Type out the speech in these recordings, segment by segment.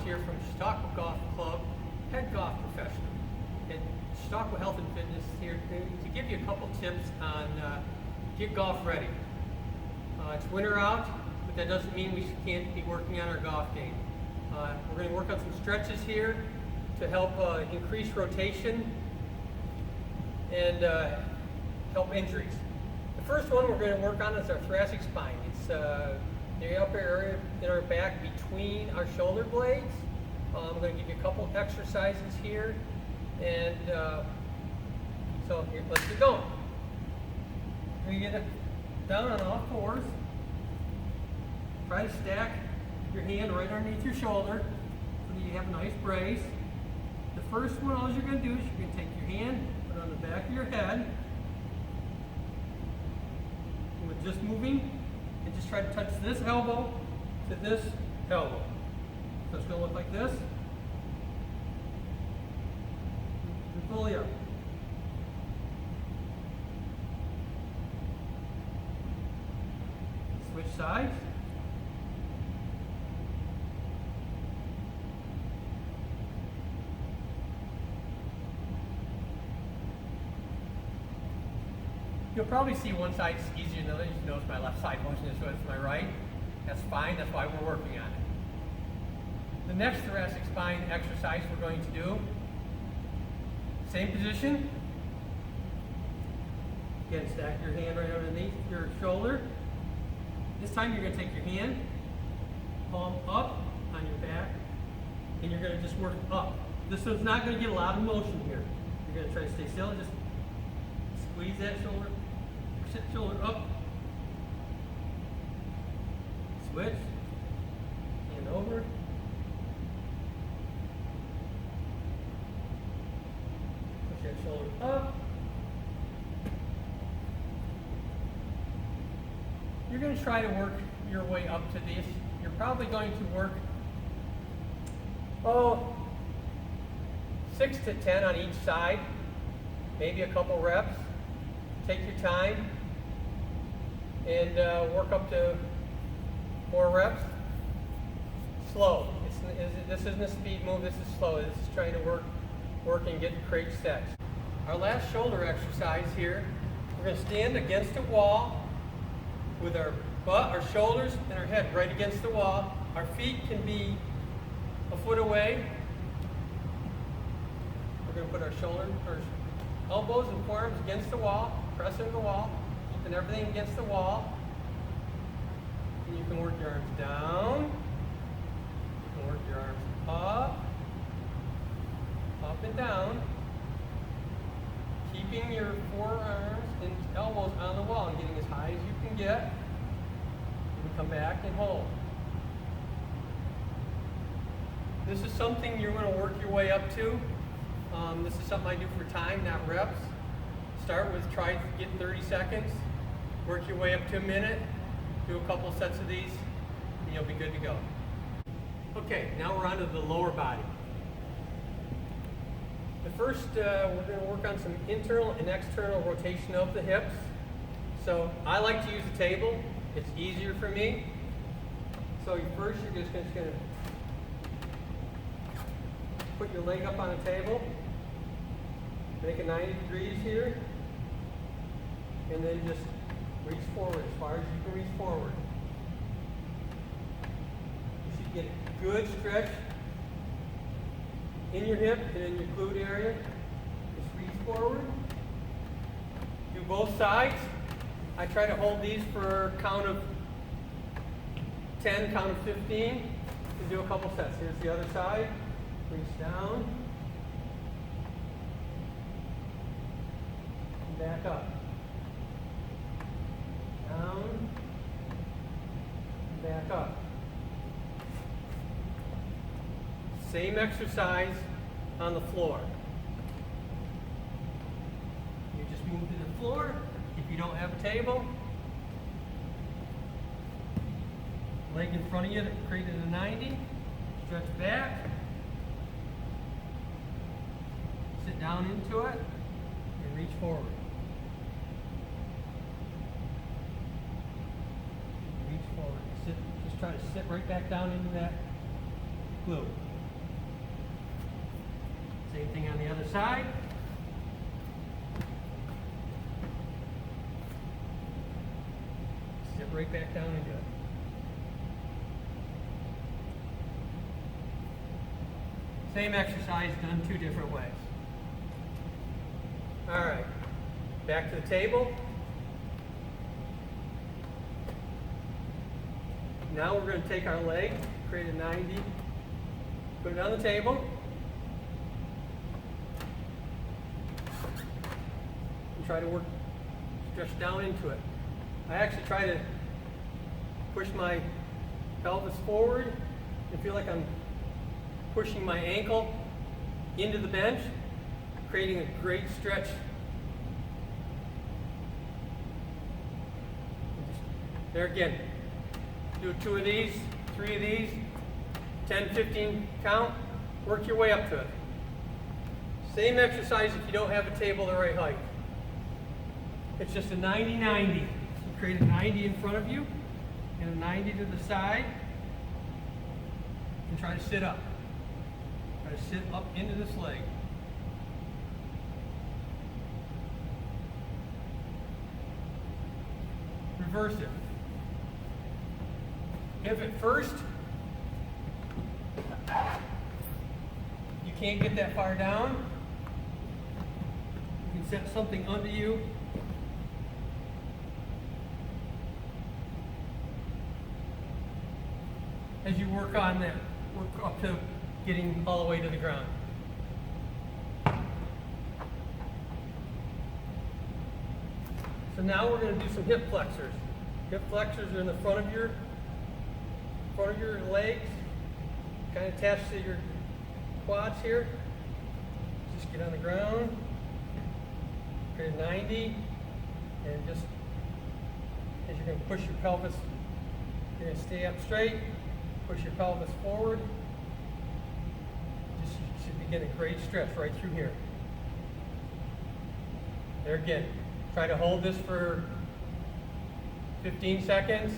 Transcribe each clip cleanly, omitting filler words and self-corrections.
here from Chautauqua Golf Club, head golf professional. And Chautauqua Health and Fitness here to give you a couple tips on get golf ready. It's winter out, but that doesn't mean we can't be working on our golf game. We're going to work on some stretches here to help increase rotation and help injuries. The first one we're going to work on is our thoracic spine. It's the upper area in our back between our shoulder blades. I'm going to give you a couple exercises here, and so here, let's get going. We're going to get down on all fours. Try to stack your hand right underneath your shoulder so that you have a nice brace. The first one, all you're going to do is you're going to take your hand, put it on the back of your head, and with just moving, and just try to touch this elbow to this elbow. So it's going to look like this. And fully up. Switch sides. You'll probably see one side is easier than the other. You notice my left side motion is with my right. That's fine, that's why we're working on it. The next thoracic spine exercise we're going to do, same position. Again, stack your hand right underneath your shoulder. This time you're going to take your hand, palm up on your back, and you're going to just work up. This one's not going to get a lot of motion here. You're going to try to stay still and just squeeze that shoulder, push that shoulder up, switch, hand over, push that shoulder up. You're going to try to work your way up to this. You're probably going to work 6 to 10 on each side, maybe a couple reps. Take your time and work up to 4 reps. Slow. This isn't a speed move, this is slow. This is trying to work and create steps. Our last shoulder exercise here, we're going to stand against a wall with our butt, our shoulders, and our head right against the wall. Our feet can be a foot away. We're going to put our elbows and forearms against the wall, pressing the wall, keeping everything against the wall. And you can work your arms down, you can work your arms up and down, keeping your forearms and elbows on the wall and getting as high as you can get. And come back and hold. This is something you're going to work your way up to. This is something I do for time, not reps. Start with try to get 30 seconds, work your way up to a minute, do a couple sets of these, and you'll be good to go. Okay, now we're on to the lower body. The first, we're going to work on some internal and external rotation of the hips. So I like to use the table. It's easier for me. So first you're just going to put your leg up on the table. Make a 90 degrees here, and then just reach forward as far as you can reach forward. You should get a good stretch in your hip and in your glute area. Just reach forward. Do both sides. I try to hold these for a count of 10, count of 15, and do a couple sets. Here's the other side. Reach down. Back up, down, back up. Same exercise on the floor. You just move to the floor. If you don't have a table, leg in front of you, creating a 90, stretch back, sit down into it, and reach forward. Reach forward. Just try to sit right back down into that glute. Same thing on the other side. Sit right back down into it. Same exercise done two different ways. All right, back to the table. Now we're going to take our leg, create a 90, put it on the table, and try to work, stretch down into it. I actually try to push my pelvis forward and feel like I'm pushing my ankle into the bench, creating a great stretch. There again. Do 2 of these, 3 of these, 10, 15 count, work your way up to it. Same exercise if you don't have a table the right height. It's just a 90-90. You create a 90 in front of you and a 90 to the side and try to sit up. Try to sit up into this leg. Reverse it. If at first you can't get that far down, you can set something under you. As you work on that, work up to getting all the way to the ground. So now we're going to do some hip flexors. Hip flexors are in the front of your legs, kind of attached to your quads here. Just get on the ground, create a 90, and just as you're going to push your pelvis, you're going to stay up straight, push your pelvis forward. Just you should be getting a great stretch right through here. There again, try to hold this for 15 seconds,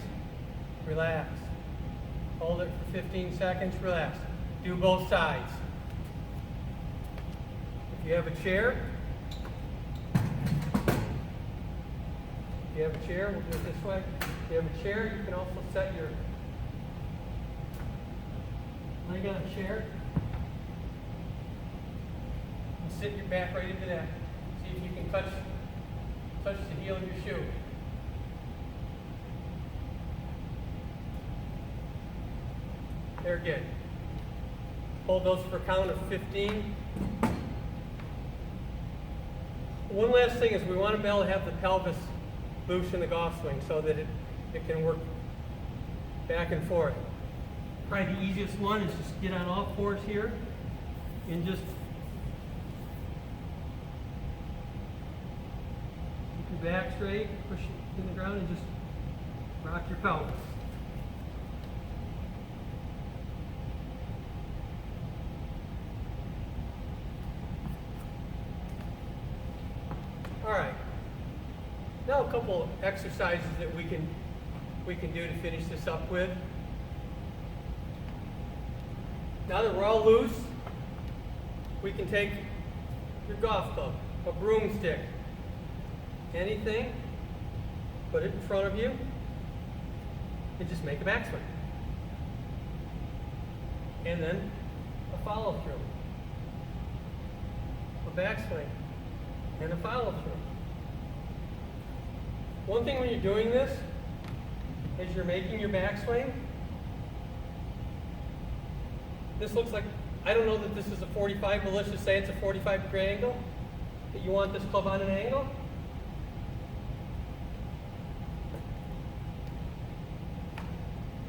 relax. Hold it for 15 seconds, relax. Do both sides. If you have a chair, we'll do it this way. If you have a chair, you can also set your leg on a chair and sit your back right into that. See if you can touch the heel of your shoe. There again. Hold those for a count of 15. One last thing is we want to be able to have the pelvis loose in the golf swing so that it can work back and forth. Probably the easiest one is just get on all fours here and just keep your back straight, push it in the ground and just rock your pelvis. All right. Now a couple of exercises that we can do to finish this up with. Now that we're all loose, we can take your golf club, a broomstick, anything, put it in front of you, and just make a backswing. And then a follow through. A backswing and a follow through. One thing when you're doing this is you're making your backswing. This looks like, I don't know that this is a 45, but let's just say it's a 45-degree angle. That you want this club on an angle.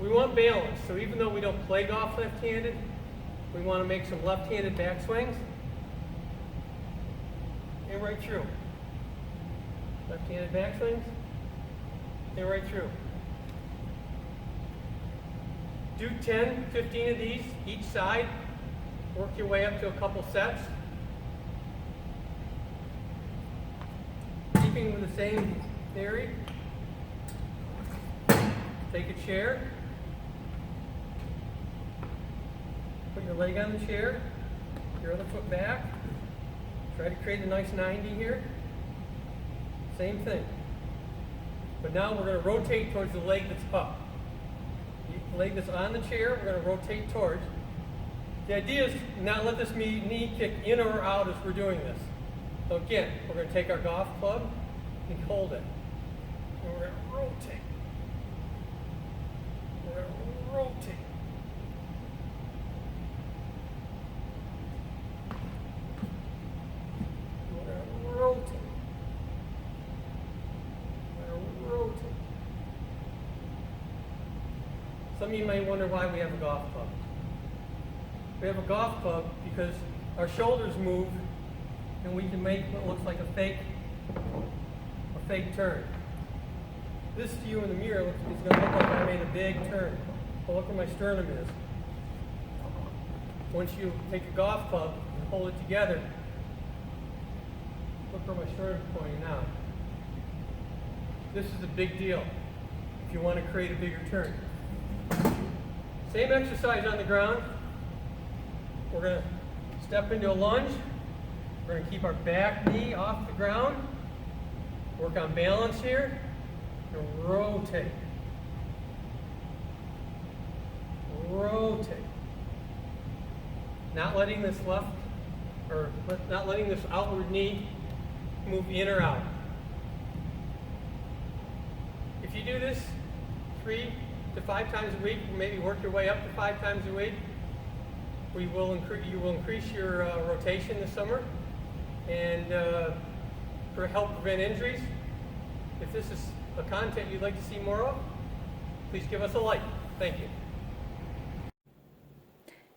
We want balance, so even though we don't play golf left-handed, we want to make some left-handed backswings. And right through. Left-handed backswings. And right through. Do 10, 15 of these each side. Work your way up to a couple sets. Keeping with the same theory. Take a chair. Put your leg on the chair. Your other foot back. Try to create a nice 90 here. Same thing. But now we're going to rotate towards the leg that's up. The leg that's on the chair, we're going to rotate towards. The idea is not let this knee kick in or out as we're doing this. So again, we're going to take our golf club and hold it. And we're going to rotate. We're going to rotate. We're going to rotate. We're going to rotate. Some of you may wonder why we have a golf club. We have a golf club because our shoulders move and we can make what looks like a fake turn. This to you in the mirror is going to look like I made a big turn. Well, look where my sternum is. Once you take a golf club and hold it together, look where my sternum is pointing now. This is a big deal if you want to create a bigger turn. Same exercise on the ground. We're going to step into a lunge. We're going to keep our back knee off the ground. Work on balance here. And rotate. Rotate. Not letting this not letting this outward knee move in or out. If you do this 3 to 5 times a week, maybe work your way up to 5 times a week, you will increase your rotation this summer and help prevent injuries. If this is a content you'd like to see more of, please give us a like. Thank you.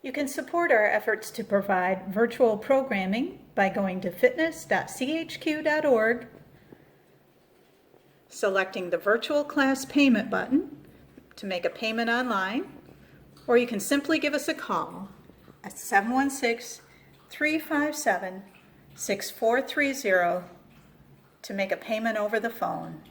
You can support our efforts to provide virtual programming by going to fitness.chq.org, selecting the virtual class payment button to make a payment online, or you can simply give us a call at 716-357-6430 to make a payment over the phone.